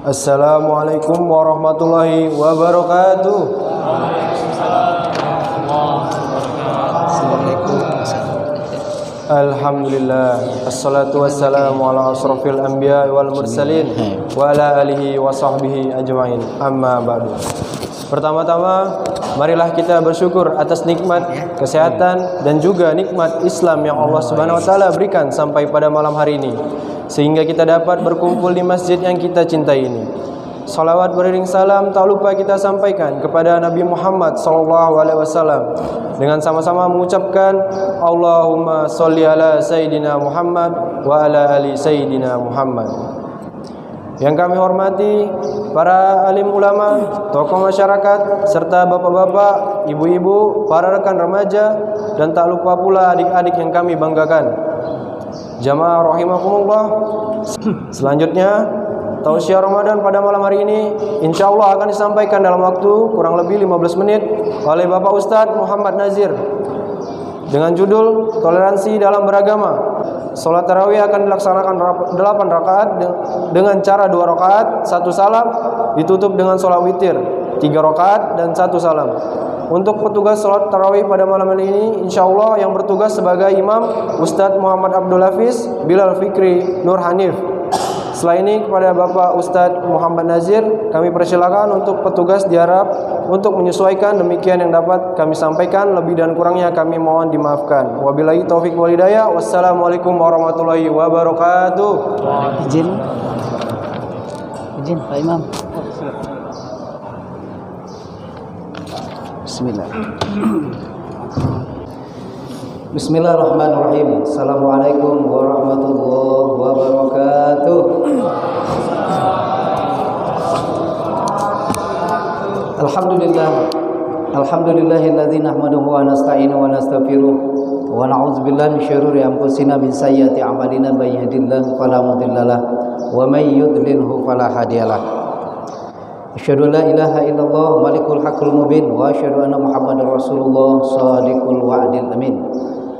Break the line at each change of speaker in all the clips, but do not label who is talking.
Assalamualaikum warahmatullahi wabarakatuh. Alhamdulillah, assalatu wassalamu ala asrafil anbiya wal mursalin wa ala alihi wa sahbihi ajma'in. Amma ba'du. Pertama-tama, marilah kita bersyukur atas nikmat kesehatan dan juga nikmat Islam yang Allah Subhanahu wa taala berikan sampai pada malam hari ini, sehingga kita dapat berkumpul di masjid yang kita cintai ini. Salawat beriring salam tak lupa kita sampaikan kepada Nabi Muhammad SAW dengan sama-sama mengucapkan Allahumma sholli ala Sayyidina Muhammad wa ala ali Sayyidina Muhammad. Yang kami hormati para alim ulama, tokoh masyarakat, serta bapak-bapak, ibu-ibu, para rekan remaja, dan tak lupa pula adik-adik yang kami banggakan. Jamaah rahimakumullah. Selanjutnya, tausiah Ramadan pada malam hari ini insya Allah akan disampaikan dalam waktu kurang lebih 15 menit oleh Bapak Ustadz Muhammad Nazir dengan judul Toleransi dalam Beragama. Salat tarawih akan dilaksanakan 8 rakaat dengan cara 2 rakaat, 1 salam, ditutup dengan salat witir 3 rakaat dan 1 salam. Untuk petugas salat tarawih pada malam ini insya Allah yang bertugas sebagai imam Ustadz Muhammad Abdul Hafiz Bilal Fikri Nur Hanif. Setelah ini kepada Bapak Ustadz Muhammad Nazir kami persilakan untuk petugas diharap untuk menyesuaikan, demikian yang dapat kami sampaikan, lebih dan kurangnya kami mohon dimaafkan. Wabillahi taufik wal hidayah. Wassalamualaikum warahmatullahi wabarakatuh.
Izin Pak Imam. Bismillah. Bismillahirrahmanirrahim. Assalamualaikum warahmatullahi wabarakatuh. Alhamdulillahilladzi nahmaduhu wa nasta'inuhu wa nastaghfiruh wa na'udzu billahi min syururi anfusina min sayyiati a'malina may yahdihillahu fala mudhillalah wa may yudlilhu fala hadiyalah. Asyhadu an la ilaha illallah malikul haqqul mubin wa asyhadu anna muhammadar rasulullah shadiqul wa'dil amin.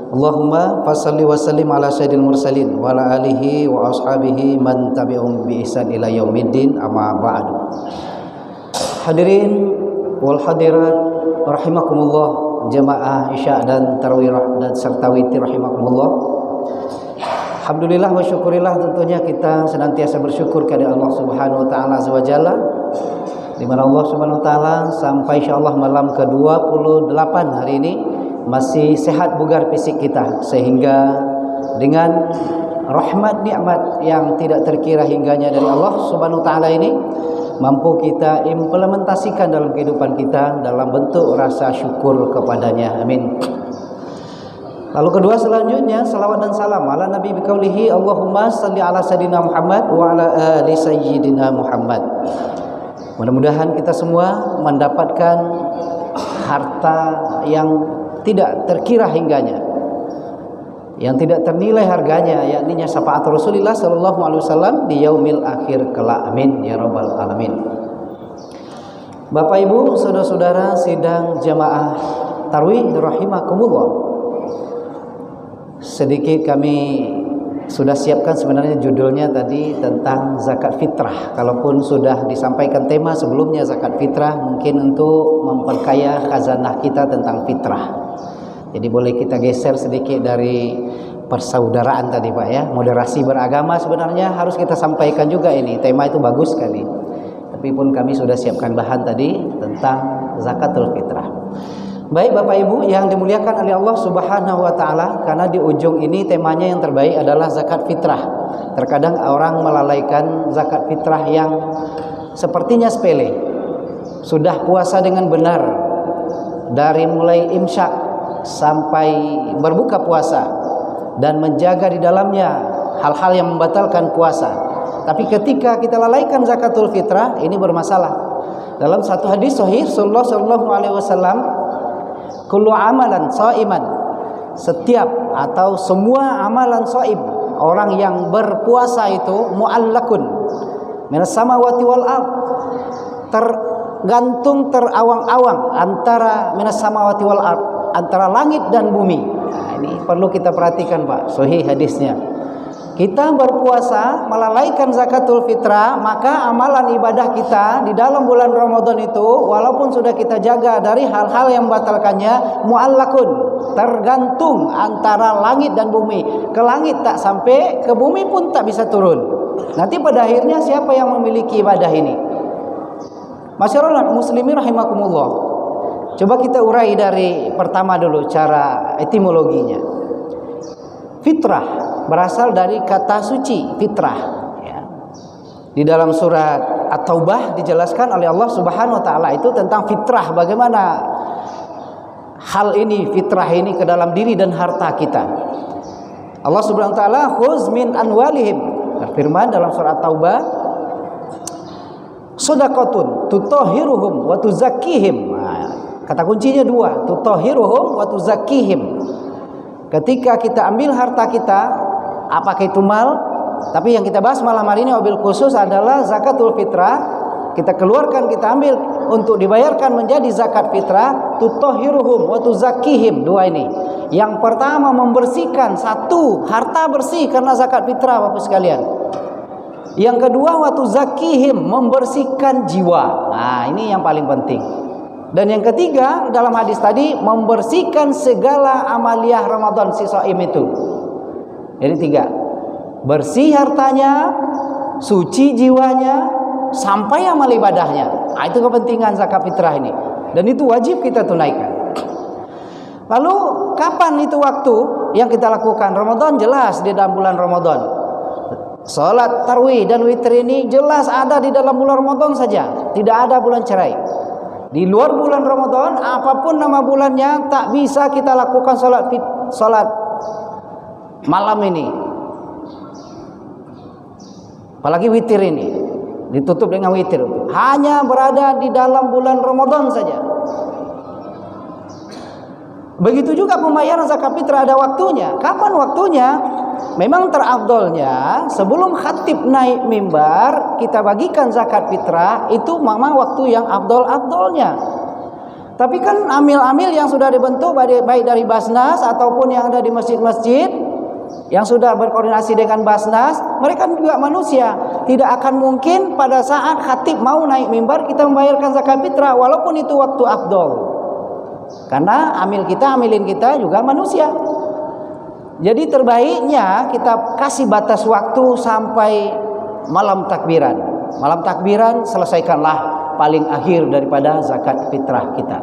Allahumma fassalli wa sallim ala sayyidil mursalin wa ala alihi wa ashabihi man tabi'um bi ihsan ila yaumiddin, amma ba'du. Hadirin wal hadirat rahimakumullah, jamaah Isya dan tarawih dan serta witir rahimakumullah. Alhamdulillah wa syukurillah, tentunya kita senantiasa bersyukur kepada Allah Subhanahu wa taala azza wa jalla, di mana Allah Subhanahu wa taala sampai insyaallah malam ke-28 hari ini masih sehat bugar fisik kita, sehingga dengan rahmat nikmat yang tidak terkira hingganya dari Allah Subhanahu wa taala ini mampu kita implementasikan dalam kehidupan kita dalam bentuk rasa syukur kepadanya. Amin. Lalu kedua, selanjutnya salawat dan salam ala Nabi biqaulihi Allahumma salli ala sayyidina Muhammad wa ala ali sayyidina Muhammad. Mudah-mudahan kita semua mendapatkan harta yang tidak terkira hingganya, yang tidak ternilai harganya, yakni syafaat Rasulullah sallallahu alaihi wasallam di yaumil akhir kelak. Amin ya rabbal alamin. Bapak Ibu, saudara-saudara sidang jamaah tarawih rahimakumullah. Sedikit kami sudah siapkan sebenarnya judulnya tadi tentang zakat fitrah. Kalaupun sudah disampaikan tema sebelumnya zakat fitrah, mungkin untuk memperkaya khazanah kita tentang fitrah. Jadi boleh kita geser sedikit dari persaudaraan tadi Pak ya. Moderasi beragama sebenarnya harus kita sampaikan juga ini. Tema itu bagus sekali. Tapi pun kami sudah siapkan bahan tadi tentang zakatul fitrah. Baik Bapak Ibu yang dimuliakan oleh Allah Subhanahu wa taala, karena di ujung ini temanya yang terbaik adalah zakat fitrah. Terkadang orang melalaikan zakat fitrah yang sepertinya sepele. Sudah puasa dengan benar dari mulai imsyak sampai berbuka puasa dan menjaga di dalamnya hal-hal yang membatalkan puasa. Tapi ketika kita lalaikan zakatul fitrah, ini bermasalah. Dalam satu hadis sahih Rasulullah sallallahu alaihi wasallam, kullu amalan shaiman, setiap atau semua amalan shaim, orang yang berpuasa itu muallakun minas samawati wal ard, tergantung terawang-awang antara minas samawati wal ard, antara langit dan bumi. Nah, ini perlu kita perhatikan Pak, sahih hadisnya. kita berpuasa melalaikan zakatul fitrah, maka amalan ibadah kita di dalam bulan Ramadan itu walaupun sudah kita jaga dari hal-hal yang membatalkannya, muallakun, tergantung antara langit dan bumi. Ke langit tak sampai, ke bumi pun tak bisa turun. Nanti pada akhirnya siapa yang memiliki ibadah ini? Masyarakat muslimin rahimakumullah. Coba kita urai dari pertama dulu cara etimologinya. Fitrah berasal dari kata suci, fitrah ya. Di dalam surat At-Taubah dijelaskan oleh Allah Subhanahu wa taala itu tentang fitrah, bagaimana hal ini, fitrah ini ke dalam diri dan harta kita. Allah Subhanahu wa taala khuz min anwalihim, berfirman dalam surat At-Taubah, shadaqatun tutahhiruhum wa tuzakkihim. Kata kuncinya dua, tutahhiruhum wa tuzakkihim. Ketika kita ambil harta kita, apakah itu mal, tapi yang kita bahas malam hari ini wabil khusus adalah zakatul fitrah. Kita keluarkan, kita ambil untuk dibayarkan menjadi zakat fitrah, tutahhiruhum wa tuzakkihim. Dua ini. Yang pertama membersihkan, satu, harta bersih karena zakat fitrah Bapak sekalian. Yang kedua wa tuzakkihim, membersihkan jiwa. Nah, ini yang paling penting. Dan yang ketiga dalam hadis tadi, membersihkan segala amaliyah Ramadan si shaim itu. Jadi tiga, bersih hartanya, suci jiwanya, sampai amal ibadahnya. Nah, itu kepentingan zakat fitrah ini. Dan itu wajib kita tunaikan. Lalu kapan itu waktu yang kita lakukan? Ramadan jelas di dalam bulan Ramadan. Salat tarawih dan witir ini jelas ada di dalam bulan Ramadan saja. Tidak ada bulan cerai. Di luar bulan Ramadan, apapun nama bulannya, tak bisa kita lakukan salat malam ini. Apalagi witir ini, ditutup dengan witir. Hanya berada di dalam bulan Ramadan saja. Begitu juga pembayaran zakat fitrah ada waktunya. Kapan waktunya? Memang terafdolnya sebelum khatib naik mimbar kita bagikan zakat fitrah, itu memang waktu yang afdol-afdolnya. Tapi kan amil-amil yang sudah dibentuk baik dari Basnas ataupun yang ada di masjid-masjid yang sudah berkoordinasi dengan Basnas, mereka juga manusia. Tidak akan mungkin pada saat khatib mau naik mimbar kita membayarkan zakat fitrah walaupun itu waktu afdol. Karena amilin kita juga manusia. Jadi terbaiknya kita kasih batas waktu sampai malam takbiran. Malam takbiran selesaikanlah paling akhir daripada zakat fitrah kita.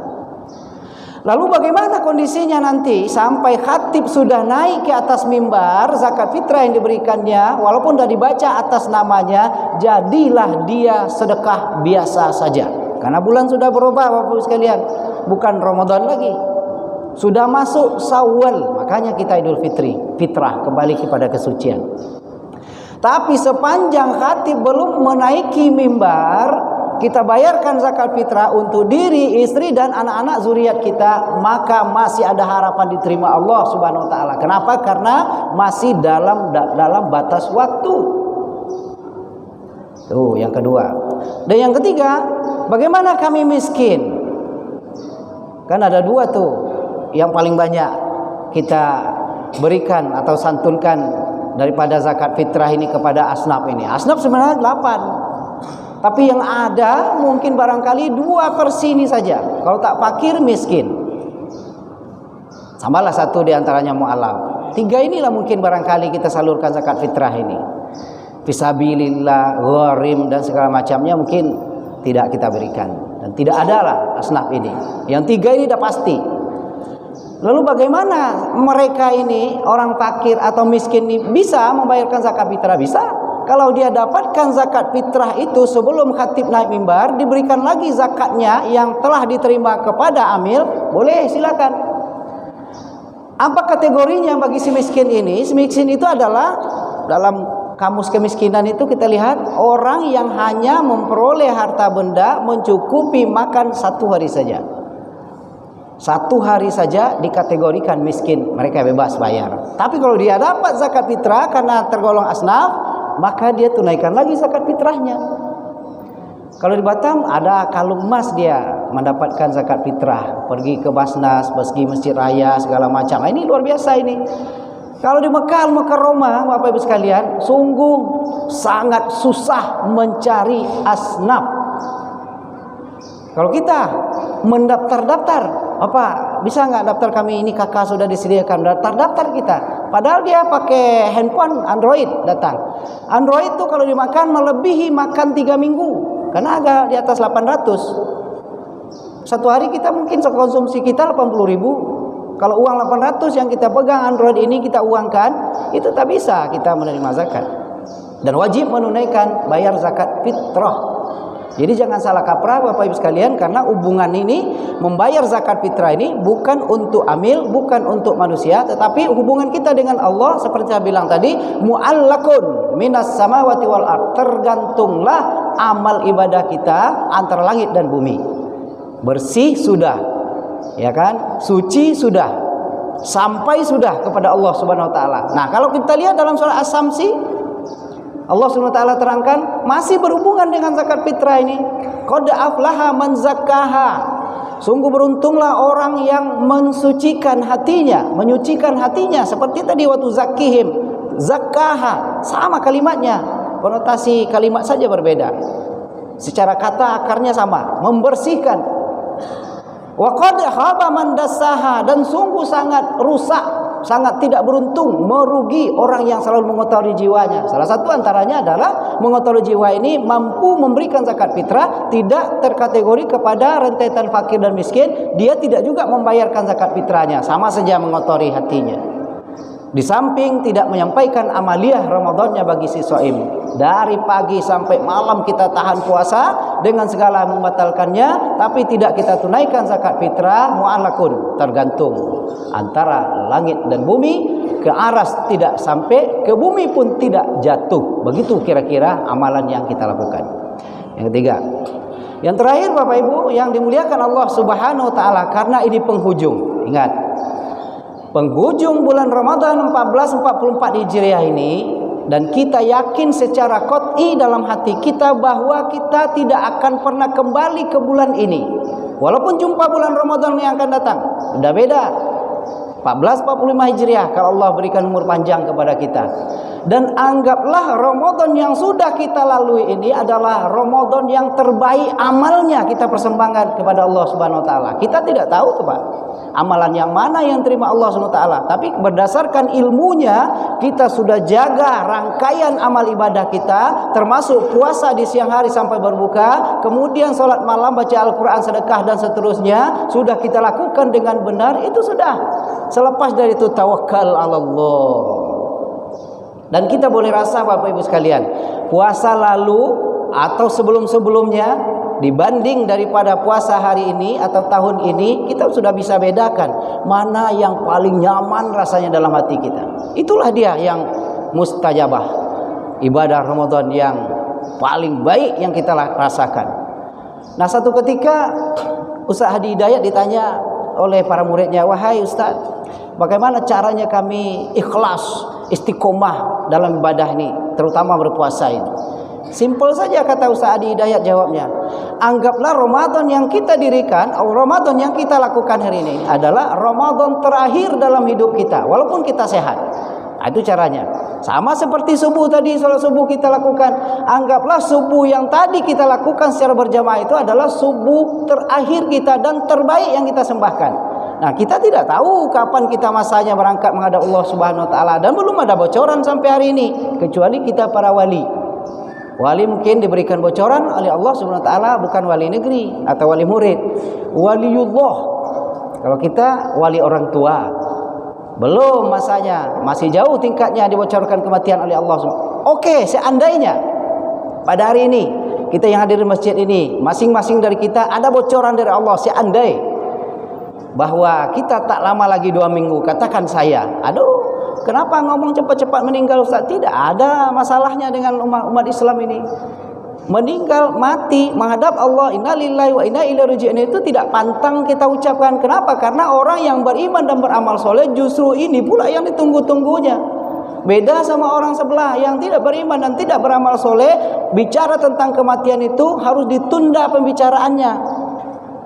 Lalu bagaimana kondisinya nanti sampai khatib sudah naik ke atas mimbar, zakat fitrah yang diberikannya walaupun sudah dibaca atas namanya, jadilah dia sedekah biasa saja. Karena bulan sudah berubah Bapak sekalian, bukan Ramadan lagi. Sudah masuk Syawal, makanya kita Idul Fitri, fitrah, kembali kepada kesucian. Tapi sepanjang khatib belum menaiki mimbar, kita bayarkan zakat fitrah untuk diri, istri dan anak-anak zuriat kita, maka masih ada harapan diterima Allah Subhanahu wa taala. Kenapa? Karena masih dalam batas waktu. Tuh, yang kedua. Dan yang ketiga, bagaimana kami miskin? Kan ada dua tuh. Yang paling banyak kita berikan atau santunkan daripada zakat fitrah ini kepada asnaf ini. Asnaf sebenarnya 8. Tapi yang ada mungkin barangkali 2/4 ini saja. Kalau tak fakir miskin. Samalah satu di antaranya mu'alaf. 3 inilah mungkin barangkali kita salurkan zakat fitrah ini. Fisabilillah, gharim dan segala macamnya mungkin tidak kita berikan. Dan tidak adalah asnaf ini. Yang 3 ini dah pasti. Lalu bagaimana mereka ini, orang fakir atau miskin ini bisa membayarkan zakat fitrah? Bisa. Kalau dia dapatkan zakat fitrah itu sebelum khatib naik mimbar, diberikan lagi zakatnya yang telah diterima kepada amil, boleh, silakan. Apa kategorinya bagi si miskin ini? Si miskin itu adalah, dalam kamus kemiskinan itu kita lihat, orang yang hanya memperoleh harta benda mencukupi makan 1 hari saja. 1 hari saja dikategorikan miskin, mereka bebas bayar. Tapi kalau dia dapat zakat fitrah karena tergolong asnaf, maka dia tunaikan lagi zakat fitrahnya. Kalau di Batam ada kalung emas, dia mendapatkan zakat fitrah, pergi ke Basnas, pergi Masjid Raya segala macam. Ini luar biasa ini. Kalau di Mekah Al-Mukarramah, Bapak Ibu sekalian, sungguh sangat susah mencari asnaf. Kalau kita mendaftar-daftar, apa bisa nggak daftar kami ini, kakak sudah disediakan, daftar kita. Padahal dia pakai handphone Android datang. Android itu kalau dimakan melebihi makan 3 minggu, karena agak di atas 800. Satu hari kita mungkin konsumsi kita 80.000. Kalau uang 800 yang kita pegang Android ini kita uangkan, itu tak bisa kita menerima zakat. Dan wajib menunaikan bayar zakat fitrah. Jadi jangan salah kaprah Bapak Ibu sekalian, karena hubungan ini membayar zakat fitrah ini bukan untuk amil, bukan untuk manusia, tetapi hubungan kita dengan Allah seperti saya bilang tadi, mu'allakun minas samawati wal ard. Tergantunglah amal ibadah kita antara langit dan bumi. Bersih sudah, ya kan? Suci sudah, sampai sudah kepada Allah Subhanahu wa taala. Nah, kalau kita lihat dalam surah As-Samsi, Allah Subhanahu wa taala terangkan masih berhubungan dengan zakat fitrah ini. Qad aflaha man zakkaha. Sungguh beruntunglah orang yang mensucikan hatinya, menyucikan hatinya, seperti tadi waktu zakihim, zakkaha, sama kalimatnya. Konotasi kalimat saja berbeda. Secara kata akarnya sama, membersihkan. Wa qad khaba man dassaha, dan sungguh sangat rusak, sangat tidak beruntung, merugi orang yang selalu mengotori jiwanya. Salah satu antaranya adalah mengotori jiwa ini mampu memberikan zakat fitrah, tidak terkategori kepada rentetan fakir dan miskin, dia tidak juga membayarkan zakat fitrahnya, sama saja mengotori hatinya. Di samping tidak menyampaikan amaliyah Ramadannya bagi si shaim. Dari pagi sampai malam kita tahan puasa dengan segala membatalkannya, tapi tidak kita tunaikan zakat fitrah, mu'allakun, tergantung antara langit dan bumi, ke aras tidak sampai, ke bumi pun tidak jatuh. Begitu kira-kira amalan yang kita lakukan. Yang ketiga, yang terakhir Bapak Ibu yang dimuliakan Allah Subhanahu wa taala, karena ini penghujung. Ingat, penghujung bulan Ramadan 1444 Hijriah ini, dan kita yakin secara qat'i dalam hati kita bahwa kita tidak akan pernah kembali ke bulan ini. Walaupun jumpa bulan Ramadan yang akan datang, sudah beda. 1445 Hijriah kalau Allah berikan umur panjang kepada kita. Dan anggaplah Ramadan yang sudah kita lalui ini adalah Ramadan yang terbaik amalnya kita persembahkan kepada Allah Subhanahu wa taala. Kita tidak tahu tuh Pak, amalan yang mana yang terima Allah Subhanahu wa taala, tapi berdasarkan ilmunya kita sudah jaga rangkaian amal ibadah kita, termasuk puasa di siang hari sampai berbuka, kemudian sholat malam, baca Al-Quran, sedekah dan seterusnya sudah kita lakukan dengan benar. Itu sudah. Selepas dari itu tawakal ala Allah. Dan kita boleh rasa Bapak Ibu sekalian, puasa lalu atau sebelum-sebelumnya dibanding daripada puasa hari ini atau tahun ini, kita sudah bisa bedakan mana yang paling nyaman rasanya dalam hati kita. Itulah dia yang mustajabah, ibadah Ramadan yang paling baik yang kita rasakan. Nah, satu ketika Ustaz Hadi Hidayat ditanya oleh para muridnya, "Wahai Ustaz, bagaimana caranya kami ikhlas, istiqomah dalam ibadah ini, terutama berpuasa ini?" Simpel saja kata Ustaz Hadi Hidayat jawabnya, anggaplah Ramadan yang kita dirikan, atau Ramadan yang kita lakukan hari ini adalah Ramadan terakhir dalam hidup kita, walaupun kita sehat. Nah, itu caranya. Sama seperti subuh tadi, sholat subuh kita lakukan. Anggaplah subuh yang tadi kita lakukan secara berjamaah itu adalah subuh terakhir kita dan terbaik yang kita sembahkan. Nah, kita tidak tahu kapan kita masanya berangkat menghadap Allah Subhanahu wa taala, dan belum ada bocoran sampai hari ini, kecuali kita para wali. Wali mungkin diberikan bocoran oleh Allah Subhanahu wa taala, bukan wali negeri atau wali murid. Waliullah. Kalau kita wali orang tua, belum masanya, masih jauh tingkatnya dibocorkan kematian oleh Allah. Oke, seandainya pada hari ini kita yang hadir di masjid ini, masing-masing dari kita ada bocoran dari Allah, seandainya bahwa kita tak lama lagi 2 minggu, katakan saya, aduh, kenapa ngomong cepat-cepat meninggal Ustaz? Tidak ada masalahnya dengan umat Islam ini. Meninggal, mati, menghadap Allah, inna lillahi wa inna ilaihi raji'un, itu tidak pantang kita ucapkan. Kenapa? Karena orang yang beriman dan beramal soleh justru ini pula yang ditunggu-tunggunya. Beda sama orang sebelah yang tidak beriman dan tidak beramal soleh, bicara tentang kematian itu harus ditunda pembicaraannya.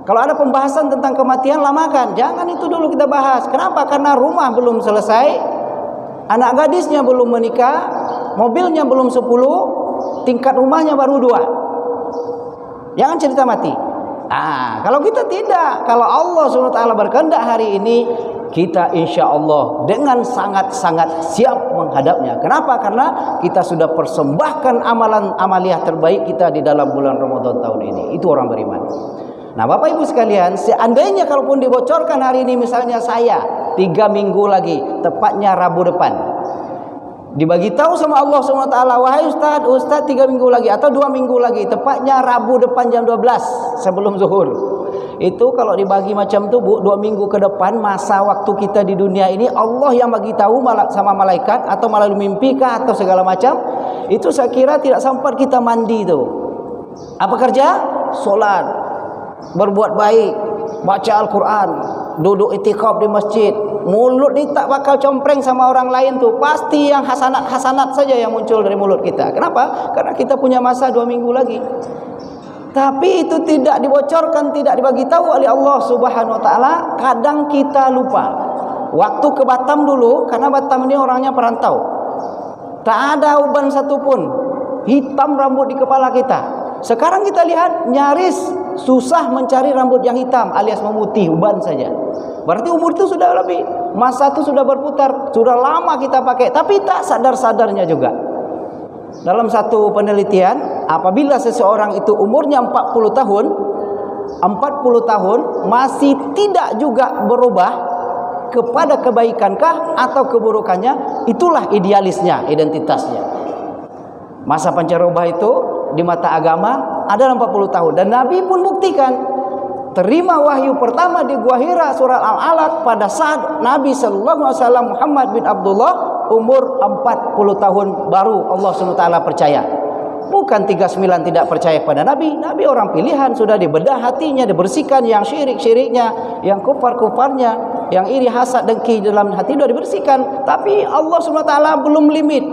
Kalau ada pembahasan tentang kematian, lamakan. Jangan itu dulu kita bahas. Kenapa? Karena rumah belum selesai, Anak gadisnya belum menikah, mobilnya belum 10, tingkat rumahnya baru 2. Jangan cerita mati. Kalau kita tidak, kalau Allah SWT berkehendak hari ini, kita insya Allah dengan sangat-sangat siap menghadapnya. Kenapa? Karena kita sudah persembahkan amaliyah terbaik kita di dalam bulan Ramadan tahun ini. Itu orang beriman. Nah, Bapak Ibu sekalian, seandainya kalaupun dibocorkan hari ini, misalnya saya 3 minggu lagi, tepatnya Rabu depan, dibagi tahu sama Allah SWT, wahai Ustaz 3 minggu lagi atau 2 minggu lagi, tepatnya Rabu depan jam 12 sebelum zuhur. Itu kalau dibagi macam tu, 2 minggu ke depan, masa waktu kita di dunia ini, Allah yang bagi tahu sama malaikat atau melalui mimpi kah atau segala macam. Itu saya kira tidak sempat kita mandi tu. Apa kerja? Solat, berbuat baik, baca Al-Quran, duduk itikaf di masjid. Mulut ni tak bakal compreng sama orang lain tu. Pasti yang hasanat saja yang muncul dari mulut kita. Kenapa? Karena kita punya masa 2 minggu lagi. Tapi itu tidak dibocorkan, tidak dibagi tahu oleh Allah Subhanahu wa taala. Kadang kita lupa. Waktu ke Batam dulu, karena Batam ini orangnya perantau, tak ada uban satupun, hitam rambut di kepala kita. Sekarang kita lihat nyaris susah mencari rambut yang hitam alias memutih, uban saja. Berarti umur itu sudah lebih, masa itu sudah berputar, sudah lama kita pakai, tapi tak sadar-sadarnya juga. Dalam satu penelitian, apabila seseorang itu umurnya 40 tahun masih tidak juga berubah kepada kebaikankah atau keburukannya, itulah idealisnya, identitasnya. Masa pancaroba itu di mata agama adalah 40 tahun. Dan Nabi pun buktikan, terima wahyu pertama di Gua Hira surat Al-Alaq pada saat Nabi sallallahu alaihi wasallam Muhammad bin Abdullah umur 40 tahun baru Allah SWT percaya. Bukan 39 tidak percaya pada Nabi. Nabi orang pilihan, sudah dibedah hatinya, dibersihkan yang syirik-syiriknya, yang kufar-kufarnya, yang iri hasad dengki dalam hati sudah dibersihkan. Tapi Allah SWT belum limit.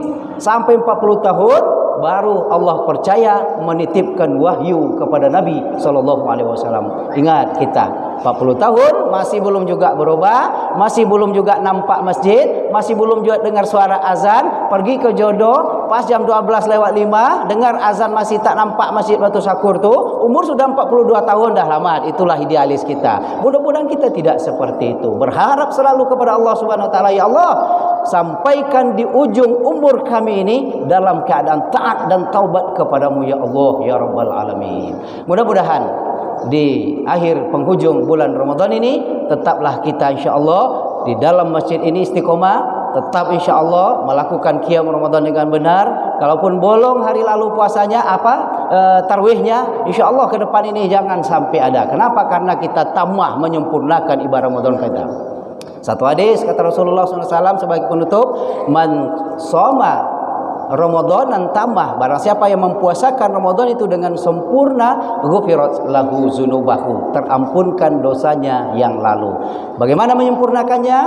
Sampai 40 tahun baru Allah percaya menitipkan wahyu kepada Nabi SAW. Ingat kita, 40 tahun masih belum juga berubah, masih belum juga nampak masjid, masih belum juga dengar suara azan, pergi ke jodoh pas jam 12:05, dengar azan masih tak nampak Masjid Batu Syakur tu, umur sudah 42 tahun dah lama. Itulah idealis kita. Mudah-mudahan kita tidak seperti itu. Berharap selalu kepada Allah Subhanahu wa taala, ya Allah, sampaikan di ujung umur kami ini dalam keadaan taat dan taubat kepadamu ya Allah ya Rabbal Alamin. Mudah-mudahan di akhir penghujung bulan Ramadan ini tetaplah kita insya-Allah di dalam masjid ini istiqomah, tetap insya-Allah melakukan qiyam Ramadan dengan benar. Kalaupun bolong hari lalu puasanya tarwihnya, insya-Allah ke depan ini jangan sampai ada. Kenapa? Karena kita tamah menyempurnakan ibadah Ramadan kita. Satu hadis kata Rasulullah SAW sebagai penutup, man soma Ramadan tamah, barang siapa yang mempuasakan Ramadan itu dengan sempurna, ghufirat lahu zunubahu, terampunkan dosanya yang lalu. Bagaimana menyempurnakannya?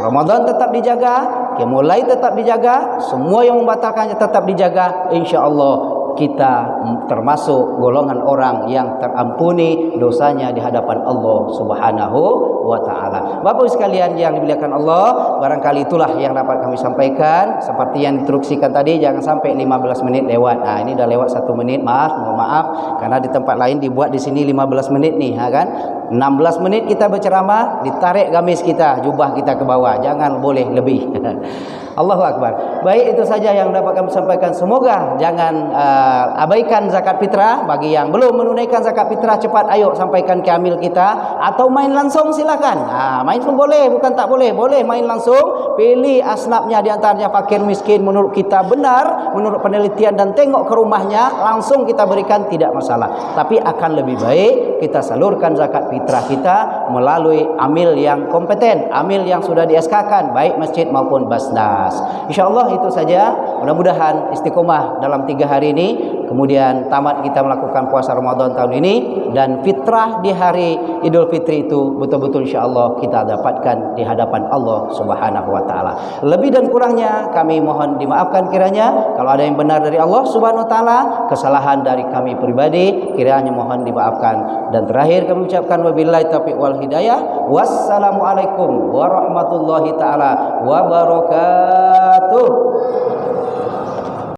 Ramadan tetap dijaga, mulai tetap dijaga, semua yang membatalkannya tetap dijaga. Insya-Allah kita termasuk golongan orang yang terampuni dosanya di hadapan Allah Subhanahu wa taala. Bapak sekalian yang dimuliakan Allah, barangkali itulah yang dapat kami sampaikan. Seperti yang diinstruksikan tadi, jangan sampai 15 menit lewat. Ini dah lewat 1 menit, mohon maaf karena di tempat lain dibuat, di sini 15 menit nih, kan? 16 menit kita berceramah, ditarik gamis kita, jubah kita ke bawah. Jangan boleh lebih. Allahu Akbar. Baik, itu saja yang dapat kami sampaikan. Semoga jangan abaikan zakat fitrah. Bagi yang belum menunaikan zakat fitrah, cepat ayo sampaikan ke amil kita, atau main langsung silakan. Main pun boleh, bukan tak boleh. Boleh main langsung. Pilih asnafnya, di antaranya fakir miskin menurut kita benar, menurut penelitian, dan tengok ke rumahnya, langsung kita berikan, tidak masalah. Tapi akan lebih baik kita salurkan zakat fitrah kita melalui amil yang kompeten, amil yang sudah di-SK-kan, baik masjid maupun basnas. InsyaAllah itu saja. Mudah-mudahan istiqomah dalam 3 hari ini, kemudian tamat kita melakukan puasa Ramadan tahun ini, dan fitrah di hari Idul Fitri itu betul-betul insyaAllah kita dapatkan di hadapan Allah Subhanahu wa taala. Lebih dan kurangnya kami mohon dimaafkan kiranya. Kalau ada yang benar dari Allah Subhanahu wa taala, kesalahan dari kami pribadi kiranya mohon dimaafkan. Dan terakhir kami ucapkan wabillahi taufiq wal hidayah. Wassalamualaikum warahmatullahi taala wabarakatuh. wabarakatuh.